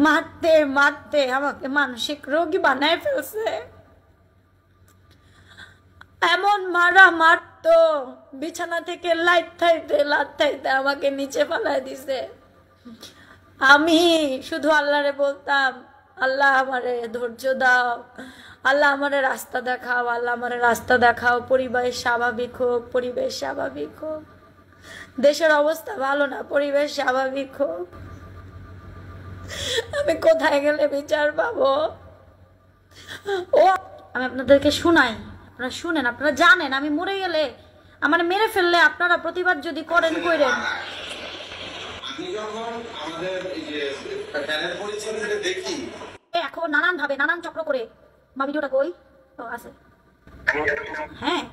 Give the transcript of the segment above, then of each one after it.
মারতে মারতে আমাকে মানসিক রোগী বানায় ফেলছে। এমন মারা মারতো, বিছানা থেকে লাথাইতে আমাকে নিচে ফেলায় দিছে। আমি শুধু আল্লাহরে বলতাম, আল্লাহ আমারে ধৈর্য দাও, আল্লাহ আমারে রাস্তা দেখাও, আল্লাহ আমারে রাস্তা দেখাও, পরিবেশ স্বাভাবিক হোক, পরিবেশ স্বাভাবিক হোক। দেশের অবস্থা ভালো না, পরিবেশ স্বাভাবিক হোক। আমি কোথায় গেলে বিচার পাবো? ও আমি আপনাদেরকে শুনাই, আপনারা শুনেন, আপনারা জানেন আমি মরে গেলে, আমার মেরে ফেললে আপনারা প্রতিবাদ যদি করেন কইরেন। এখন নানান ভাবে নানান চক্র করে মা ভিডিওটা কই আছে। হ্যাঁ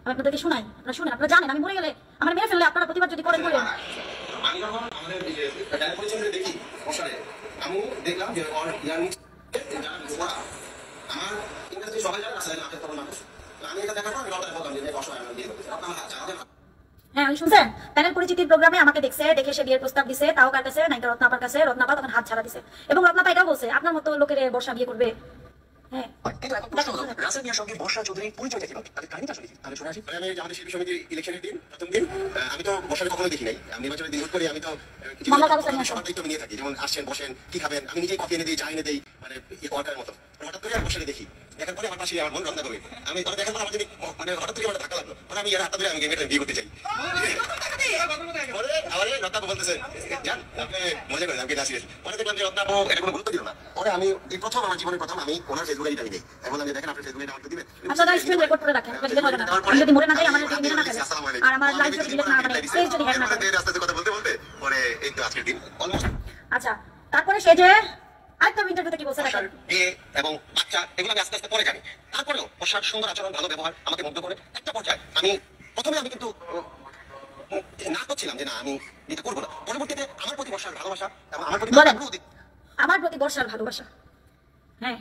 আমি আপনাদেরকে শুনাই, আপনারা শুনেন, আপনারা জানেন আমি মরে গেলে আমার মেরে ফেললে আপনারা প্রতিবাদ যদি করেন কইরেন। আমি যখন আমাদের এই যে চ্যানেল পরিচয় দেখি বসারে আমি দেখলাম যে ওর ইয়ার আমার ইংরেজি সবাই জানে আসলে আপনি তখন মানুষ আমি এটা দেখার পর আমি ওটা বললাম যে অসহায় আমি দিয়ে দেব আপনারা জানেন। হ্যাঁ আমি শুনছেন প্যানেল পরিচিতির প্রোগ্রামে আমাকে দেখছে, দেখে সে বিয়ের প্রস্তাব দিছে, তাও কার কাছে নায়িকা রত্নাপার কাছে। রত্নাপা তখন হাত ছাড়া দিছে এবং রত্নাপা এটাও বলছে আপনার মতো লোকের বর্ষা বিয়ে করবে। হ্যাঁ কিন্তু এখন প্রশ্ন হলো রাসেল মিয়ার সঙ্গে বর্ষা চৌধুরীর পরিচয়টা কি? তাদের কাহিনীটা আসলে কি? তাহলে শুনে আসি। আমি আমাদের শিল্পী সমিতির ইলেকশনের দিন প্রথম দিন আমি তো বর্ষাকে কখনো দেখি নাই। আমি নির্বাচনের দিন করে আমি তো সবার দায়িত্ব নিয়ে থাকি, যেমন আসছেন বসেন কি খাবেন আমি নিজেই কফি এনে দিই, চা এনে দিই, মানে ওয়াটারের মতো। হঠাৎ করে আমি বর্ষাকে দেখি, দেখার পরে আমার পাশে আমার মন রত্না করবে। আমি তখন দেখার পর আমার যদি মানে হঠাৎ করে আমার ধাক্কা লাগলো, মানে আমি এর হাতটা ধরে আমি গেমে বিয়ে করতে চাই। রত্নাপু বলতেছে জান আপনি মজা করেন, আমি নাসির। পরে দেখলাম যে রত্নাপু এটা কোনো গুরুত্ব দিল না। পরে আমি এই প্রথম আমার জীবনের প্রথম আমি ওনার ফেসবুকে এটা দিই, আমি বললাম যে দেখেন আপনি ফেসবুকে আমাকে দিবেন, আপনারা স্ক্রিন রেকর্ড করে রাখেন, দিলে হবে না। আমি যদি মরে না যাই আমার যদি না থাকে আর আমার লাইভ যদি ডিলিট না মানে প্লিজ যদি হ্যাক না করে রাস্তাতে কথা বলতে বলতে পরে এই তো আজকের দিন অলমোস্ট। আচ্ছা তারপরে সে যে আরেকটা ইন্টারভিউতে কি বলছে দেখেন, বিয়ে এবং বাচ্চা এগুলো আমি আস্তে আস্তে পরে জানি। তারপরেও পোশাক সুন্দর আচরণ ভালো ব্যবহার আমাকে মুগ্ধ করে একটা পর্যায়ে আমি প্রথমে আমি কিন্তু না করছিলাম যে না আমি এটা করবো না। পরবর্তীতে আমার প্রতি বর্ষার ভালোবাসা এবং আমার প্রতি বর্ষার ভালোবাসা, হ্যাঁ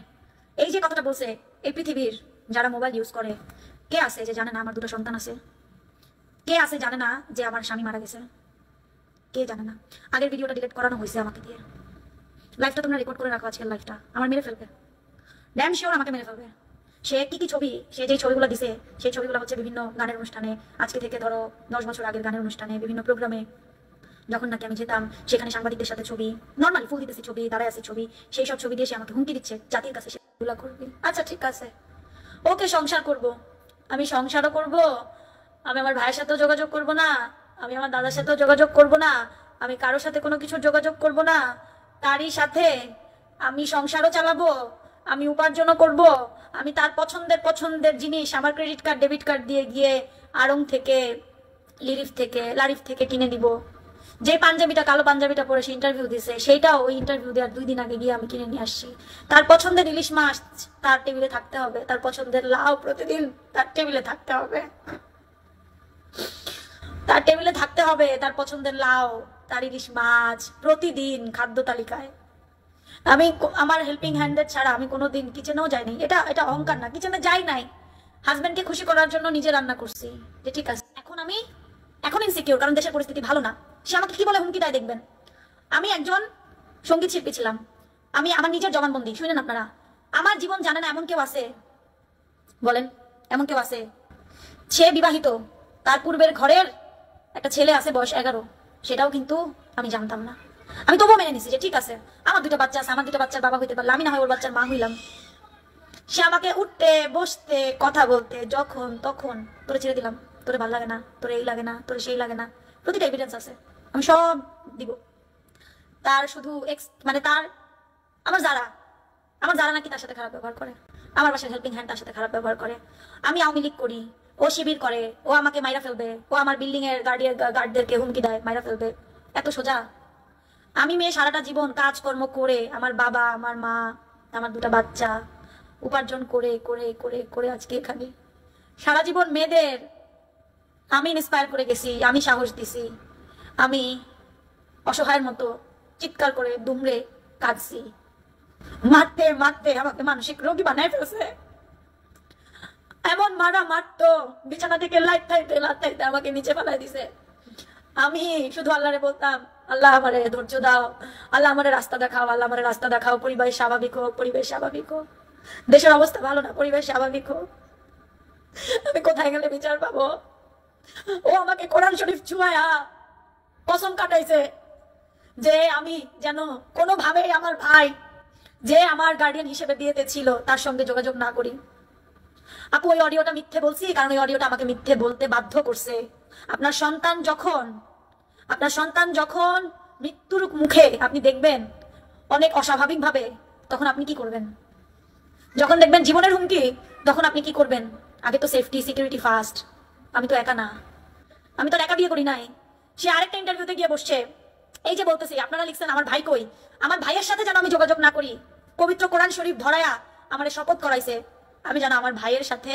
এই যে কথাটা বলছে, এই পৃথিবীর যারা মোবাইল ইউজ করে কে আছে যে জানে না আমার দুটো সন্তান আছে? কে আছে জানে না যে আমার স্বামী মারা গেছে? কে জানে না? আগের ভিডিওটা ডিলিট করানো হয়েছে আমাকে দিয়ে। লাইভটা তোমরা রেকর্ড করে রাখো, আজকের লাইভটা আমার মেরে ফেলবে, ড্যাম শিওর আমাকে মেরে ফেলবে। সে কি কি ছবি, সে যেই ছবিগুলো দিছে সেই ছবিগুলো হচ্ছে বিভিন্ন গানের অনুষ্ঠানে, আজকে থেকে ধরো 10 বছর আগের গানের অনুষ্ঠানে, বিভিন্ন প্রোগ্রামে যখন নাকি আমি যেতাম সেখানে সাংবাদিকদের সাথে ছবি, নর্মালি ফুল দিতেছি ছবি, দাঁড়ায় আছে ছবি, সেই সব ছবি দিয়ে সে আমাকে হুমকি দিচ্ছে জাতির কাছে সেগুলো করবি। আচ্ছা ঠিক আছে, ওকে সংসার করব, আমি সংসারও করব, আমি আমার ভাইয়ের সাথেও যোগাযোগ করব না, আমি আমার দাদার সাথেও যোগাযোগ করব না, আমি কারোর সাথে কোনো কিছু যোগাযোগ করব না, তারই সাথে আমি সংসারও চালাবো, আমি উপার্জনও করব, আমি তার পছন্দের জিনিস আমার ক্রেডিট কার্ড ডেবিট কার্ড দিয়ে গিয়ে আড়ং থেকে লারিফ থেকে কিনে দিব। যে পাঞ্জাবিটা কালো পাঞ্জাবিটা পরে সে ইন্টারভিউ দিছে সেইটাও ওই ইন্টারভিউ দেওয়ার 2 দিন আগে গিয়ে আমি কিনে নিয়ে আসছি। তার পছন্দের ইলিশ মাছ তার টেবিলে থাকতে হবে, তার পছন্দের লাউ প্রতিদিন তার টেবিলে থাকতে হবে, তার টেবিলে থাকতে হবে তার পছন্দের লাউ, তার ইলিশ মাছ প্রতিদিন খাদ্য তালিকায়। আমি আমার হেল্পিং হ্যান্ডের ছাড়া আমি কোনোদিন কিচেনেও যাইনি। এটা অহংকার না, কিচেনে যাই নাই, হাজবেন্ডকে খুশি করার জন্য নিজে রান্না করছি যে ঠিক আছে। এখন ইনসিকিউর, কারণ দেশের পরিস্থিতি ভালো না। সে আমাকে কি বলে হুমকি দেয় দেখবেন। আমি একজন সঙ্গীত শিল্পী ছিলাম, আমি আমার নিজের জবানবন্দি শুনেন আপনারা। আমার জীবন জানে না এমন কেউ আছে? বলেন এমন কেউ আছে? সে বিবাহিত, তার পূর্বের ঘরের একটা ছেলে আছে বয়স 11, সেটাও কিন্তু আমি জানতাম না। আমি তবুও মেনে নিছি যে ঠিক আছে আমার 2টা বাচ্চা আছে, আমার 2টা বাচ্চার বাবা হইতে পারলে আমি না হয় ওর বাচ্চার মা হইলাম। সে আমাকে উঠতে বসতে কথা বলতে যখন তখন তোরে ছেড়ে দিলাম, তোরে ভালো লাগে না, তোরে এই লাগে না, তোরে সেই লাগে না, প্রতিটা এভিডেন্স আছে, আমি সব দিব। তার শুধু মানে তার আমার যারা নাকি তার সাথে খারাপ ব্যবহার করে, আমার বাসার হেল্পিং হ্যান্ড তার সাথে খারাপ ব্যবহার করে, আমি আওয়ামী লীগ করি, ও শিবির করে, ও আমাকে মাইরা ফেলবে, ও আমার বিল্ডিং এর গার্ডদেরকে হুমকি দেয় মাইরা ফেলবে। এত সোজা? আমি মেয়ে সারাটা জীবন কাজকর্ম করে আমার বাবা আমার মা আমার 2টা বাচ্চা উপার্জন করে করে করে করে আজকে এখানে। সারা জীবন মেয়েদের আমি ইন্সপায়ার করে গেছি, আমি সাহস দিছি, আমি অসহায়ের মতো চিৎকার করে দুমড়ে কাঁদছি। মারতে মারতে আমাকে মানসিক রোগী বানায় ফেলছে। এমন মারা মারতো, বিছানা থেকে লাথাইতে আমাকে নিচে ফেলায় দিছে। আমি শুধু আল্লাহরে বলতাম, আল্লাহ আমারে ধৈর্য দাও, আল্লাহ আমারে রাস্তা দেখাও, আল্লাহ আমারে রাস্তা দেখাও। পরিবেশ স্বাভাবিক হোক, পরিবেশ স্বাভাবিক হোক। দেশের অবস্থা ভালো না, পরিবেশ স্বাভাবিক হোক। আমি কোথায় গেলে বিচার পাবো? ও আমাকে কোরআন শরীফ ছুঁয়া কসম কাটাইছে যে আমি যেন কোনোভাবে আমার ভাই যে আমার গার্ডিয়ান হিসেবে বিয়েতে ছিল তার সঙ্গে যোগাযোগ না করি। আপু ওই অডিওটা মিথ্যে বলছি, কারণ ওই অডিওটা আমাকে মিথ্যে বলতে বাধ্য করছে। আপনার সন্তান যখন মৃত্যুর মুখে আপনি দেখবেন অনেক অস্বাভাবিক ভাবে, তখন আপনি কি করবেন? যখন দেখবেন জীবনের হুমকি, তখন আপনি কি করবেন? আগে তো সেফটি সিকিউরিটি ফার্স্ট। আমি তো একা না, আমি তো একা বিয়ে করি নাই। সে আরেকটা ইন্টারভিউতে গিয়ে বসছে, এই যে বলতেছি আপনারা লিখছেন আমার ভাই কই, আমার ভাইয়ের সাথে যেন আমি যোগাযোগ না করি। পবিত্র কোরআন শরীফ ধরায়া আমারে শপথ করাইছে আমি যেন আমার ভাইয়ের সাথে